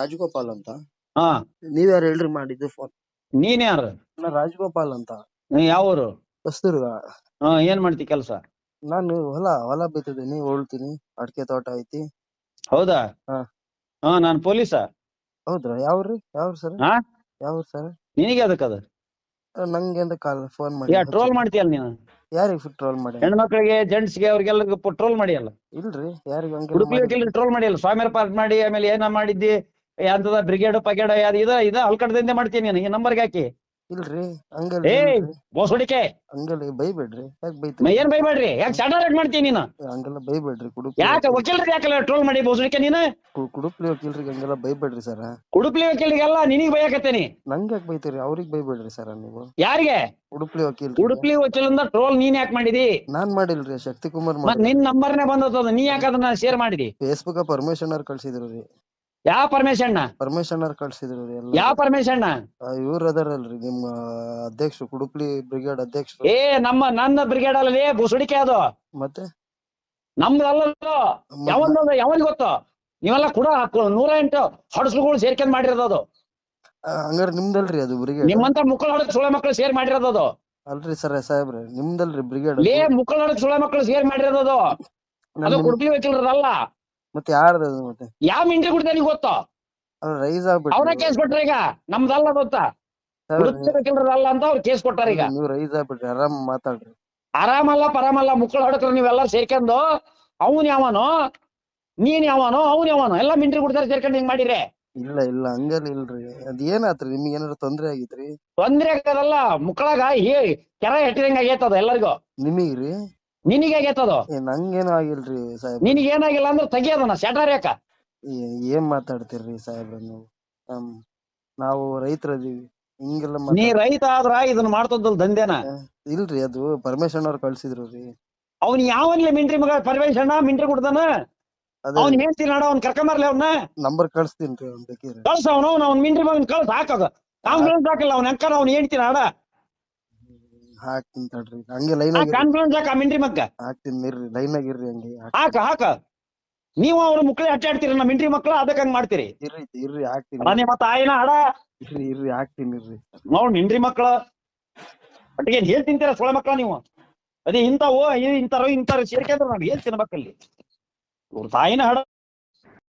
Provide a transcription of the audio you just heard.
ರಾಜಗೋಪಾಲ್ ಅಂತ. ಹಾ ನೀವ್ಯಾರು ಹೇಳ್ರಿ ಮಾಡಿದ್ದು ಫೋನ್? ನೀನ್ ಯಾರು? ನಾ ರಾಜಗೋಪಾಲ್ ಅಂತ, ಯಾವೂರು? ಹೊಸದುರ್ಗ. ಏನ್ ಮಾಡ್ತಿ ಕೆಲ್ಸ? ನಾನು ಹೊಲ ಬಿತ್ತಿದ್ದೀನಿ, ಉಳ್ತೀನಿ, ಅಡಿಕೆ ತೋಟ ಐತಿ. ಹೌದಾ? ಹಾ ನಾನ್ ಪೊಲೀಸ. ಹೌದ್ರಾ? ಯಾವ್ರಿ ಸರ್? ಹಾ ಯಾವ್ರು ಸರ್? ನಿನಗೆ ಅದಕ್ಕದ ನಂಗೆ ಅಂತ ಫೋನ್ ಮಾಡಿ ಟ್ರೋಲ್ ಮಾಡ್ತೀಯಲ್ಲ ನೀನು. ಯಾರಿಗೆ ಟ್ರೋಲ್ ಮಾಡಿ? ಹೆಣ್ಮಕ್ಳಿಗೆ, ಜೆಂಟ್ಸ್ಗೆ, ಅವ್ರಿಗೆಲ್ಲ ಟ್ರೋಲ್ ಮಾಡಿಯಲ್ಲ. ಇಲ್ರಿ, ಯಾರಿಗ ಹಂಗೆಲ್ಲ ಉಡುಪಿ ವಕೀಲರಿಗೆ ಟ್ರೋಲ್ ಮಾಡಿಯಲ್ಲ. ಸ್ವಾಮಿಯರ್ ಪಾರ್ಟ್ ಮಾಡಿ ಆಮೇಲೆ ಏನ ಮಾಡಿದ್ದಿ ಅಂತದ ಬ್ರಿಗೇಡ್ ಪಗೇಡ ಇದ ಅಲ್ಕಡ್ದಿಂದ ಮಾಡ್ತೀನಿ ನೀನು ಈ ನಂಬರ್ಗೆ ಹಾಕಿ. ಇಲ್ರಿ, ಹಂಗೆಲ್ಲ ಏ ಬೋಸುಡಿಕೆ, ಹಂಗೆಲ್ಲ ಬೈಬೇಡ್ರಿ. ಯಾಕೆ ಬೈತೀರಿ? ಏನ್ ಬೈಬೇಡ್ರಿ, ಯಾಕೆ ಸ್ಯಾಟರೇಟ್ ಮಾಡ್ತೀನಿ ನೀನು? ಹಂಗೆಲ್ಲ ಬೈಬೇಡ್ರಿ. ಯಾಕೆ ವಕೀಲರಿಗೆ ಯಾಕಲ್ಲ ಟ್ರೋಲ್ ಮಾಡಿ ಬೋಸುಡಿಕೆ ನೀನು? ಕುಡುಪ್ಲಿ ವಕೀಲ್ರಿಗೆ ಹಂಗೆಲ್ಲ ಬೈಬೇಡ್ರಿ ಸರ್. ಉಡುಪಿ ವಕೀಲರಿಗೆಲ್ಲ ನಿನಗ್ ಬೈಯಕತ್ತೇನಿ. ನಂಗೆ ಯಾಕೆ ಬೈತೀರಿ? ಅವ್ರಿಗೆ ಬೈಬೇಡ್ರಿ ಸರ್ ನೀವು. ಯಾರಿಗೆ? ಉಡುಪ್ಲಿ ವಕೀಲ್. ಉಡುಪಿ ವಕೀಲರಿಂದ ಟ್ರೋಲ್ ನೀನ್ ಯಾಕೆ ಮಾಡಿದಿ? ನಾನ್ ಮಾಡಿಲ್ರಿ, ಶಕ್ತಿ ಕುಮಾರ್ ಮತ್ ನಿನ್ ನಂಬರ್ನೇ ಬಂದದ, ನೀ ಯಾಕೆ ಅದನ್ನ ಶೇರ್ ಮಾಡಿದಿ? ಫೇಸ್ಬುಕ್ ಪರ್ಮಿಷನ್ ಅವ್ರು ಕಳ್ಸಿದ್ರು ರೀ. ಯಾವ ಪರ್ಮಿಷನ್? ಪರ್ಮಿಷನ್ ಅವ್ರು ಕಳ್ಸಿದ್ರು ರೀ ಎಲ್ಲ. ಯಾವ ಪರ್ಮಿಷನ್? ಇವ್ರು ಅದಾರಲ್ರಿ ನಿಮ್ಮ ಅಧ್ಯಕ್ಷರು, ಕುಡುಪ್ಲಿ ಬ್ರಿಗೇಡ್ ಅಧ್ಯಕ್ಷರು. ನನ್ನ ಬ್ರಿಗೇಡ್ ಅಲ್ಲೇ ಬುಸುಡಿಕೆ ಅದು. ಮತ್ತೆ ನಮ್ದು ಅಲ್ಲ, ಯಾವನ್ ಗೊತ್ತು? ನೀವೆಲ್ಲ ಕೂಡ 108 ಹೊಡಸ್ಗಳು ಸೇರ್ಕೊಂಡ್ ಮಾಡಿರೋದು. ಹಂಗಾರೆ ನಿಮ್ದಲ್ರಿ ಅದು ಬ್ರಿಗೇಡ್? ನಿಮ್ಮಂತ ಮುಕ್ಕಳ ಹೊಡಕ್ ಸುಳೆ ಮಕ್ಕಳು ಸೇರ್ ಮಾಡಿರೋದು. ಅಲ್ರಿ ಸರ್ ಸಾಹೇಬ್ರೆ, ನಿಮ್ದಲ್ರಿ ಬ್ರಿಗೇಡ್? ಮುಕ್ಕಳ ಹೊಡಕ್ ಸುಳೆ ಮಕ್ಕಳು ಸೇರ್ ಮಾಡಿರೋದು. ಅದು ಕುಡುಪಿ ವಕೀಲರಲ್ಲ. ಮತ್ತೆ ಯಾರ್ದು? ಮತ್ತೆ ಯಾವ ಮಿಂಟ್ರಿ ಕುಡ್ತಾನೆ ಗೊತ್ತೋ? ರೈಸ್ ಆಗ್ಬಿಟ್ಟು ಅವ್ರ ಕೇಸ್ ಕೊಟ್ರ ಈಗ. ನಮ್ದಲ್ಲ ಗೊತ್ತಾ? ಕುಡುಪಿ ವಕೀಲರಲ್ಲ ಅಂತ ಅವ್ರು ಕೇಸ್ ಕೊಟ್ಟಾರ ಈಗ. ನೀವು ರೈಸ್ ಆಗ್ಬಿಟ್ರಿ, ಆರಾಮ್ ಮಾತಾಡ್ರಿ. ಆರಾಮಲ್ಲ ಪರಾಮಲ್ಲ, ಮುಕ್ಕಳ ಹೊಡಕ್ರ ನೀವೆಲ್ಲ ಸೇರ್ಕೊಂಡು ಅವನ್ ಯಾವನೋ ನೀನ್ ಯಾವನೋ ಅವನ್ ಯಾವನೋ ಎಲ್ಲ ಮಿಂಟ್ರಿ ಕುಡ್ತಾರೆ ಸೇರ್ಕೊಂಡು ಹಿಂಗ್ ಮಾಡಿದ್ರೆ. ಇಲ್ಲ ಹಂಗೆಲ್ಲ ಇಲ್ರಿ. ಅದ್ ಏನಾತ್ರಿ? ನಿಮ್ಗೆ ಏನಾರ ತೊಂದ್ರೆ ಆಗಿತ್ರಿ? ತೊಂದ್ರೆ ಆಗದಲ್ಲ, ಮುಕ್ಕಳಾಗ ಕೆರ ಹೆಟ್ಟಿದಂಗ ಆಗೇತದ ಎಲ್ಲರಿಗೂ. ನಿಮಗ್ರಿ? ನಿನಗೆ ಆಗೇತದ. ನಂಗೇನು ಆಗಿಲ್ರಿ ಸಾಹೇಬ್. ನಿನಗೆ ಏನಾಗಿಲ್ಲ ಅಂದ್ರೆ ತೆಗಿಯೋದನ್ನ ಸ್ಯಾಟರ್ ಯಾಕ? ಏನ್ ಮಾತಾಡ್ತಿರ್ರಿ ಸಾಹೇಬ್ರ ನೀವು? ನಾವು ರೈತರದೀವಿ, ಹಿಂಗೆಲ್ಲ ನೀ ರೈತ ಆದ್ರ ಇದನ್ನ ಮಾಡ್ತದಲ್ ದಂಧೆನ? ಇಲ್ರಿ, ಅದು ಪರಮೇಶನ್ ಅವ್ರು ಕಳ್ಸಿದ್ರು ರೀ. ಅವ್ನ್ ಯಾವನ್ಲೆ ಮಿಂಟ್ರಿ ಮಗ ಪರಮೇಶಣ್ಣ ಮಿಂಟ್ರಿ ಕೊಡ್ತಾನ? ಅವ್ನ್ ಹೇಳ್ತೀನಿ ನಾಡ, ಅವ್ನ್ ಕರ್ಕೊಂಬರ್ಲಿ ಅವ್ನ. ನಂಬರ್ ಕಳ್ಸ್ತೀನಿ ಅವ್ನ್ ಬೇಕಿದ್ರೆ. ಕಳ್ಸ ಅವ್ನ್ ಮಿಂಟ್ರಿ ಮಗನ್ ಕಳ್ಸ, ಹಾಕದ ಕಾನ್ಫಿಡೆನ್ಸ್ ಹಾಕಿಲ್ಲ ಅವ್ನ ಅಂಕರ್. ಅವ್ನ್ ಹೇಳ್ತೀನಿ ನಾಡ ಹಾಕ್ತೀನಿ ತಡ್ರಿ, ಹಂಗೆ ಲೈನ್ ಕಾನ್ಫಿಡೆನ್ಸ್ ಹಾಕ ಮಿಂಟ್ರಿ ಮಕ್ಕ. ಹಾಕ್ತೀನಿ ಇರ್ರಿ, ಲೈನ್ ಆಗಿರ್ರಿ, ಹಂಗೆ ಹಾಕ. ನೀವು ಅವ್ರ ಮಕ್ಳು ಅಟ್ಟಾಡ್ತೀರಿ, ನಮ್ಮ ಮಿಂಟ್ರಿ ಮಕ್ಳು ಅದಕ್ಕೆ ಹಂಗ್ ಮಾಡ್ತೀರಿ. ಇರ್ರಿ ಹಾಕ್ತೀನಿ. ಮತ್ತ ಆಯ್ನ ಹಾಡ ಇರ್ರಿ ಹಾಕ್ತೀನಿ ಇರ್ರಿ. ನೋಡ್ ಮಿಂಟ್ರಿ ಮಕ್ಳು ಒಟ್ಟಿಗೆ ಏನ್ ತಿಂತೀರ ಸೊಳೆ ಮಕ್ಳ ನೀವು? ಅದೇ ಇಂಥವು ಇಂಥವ್ರು ಸೇರ್ಕೊಂಡ್ರೆ ನಾವ್ ಏನ್ ತಿನ್ಬೇಕಲ್ಲಿ? ತಾಯಿನ ಹಾಡ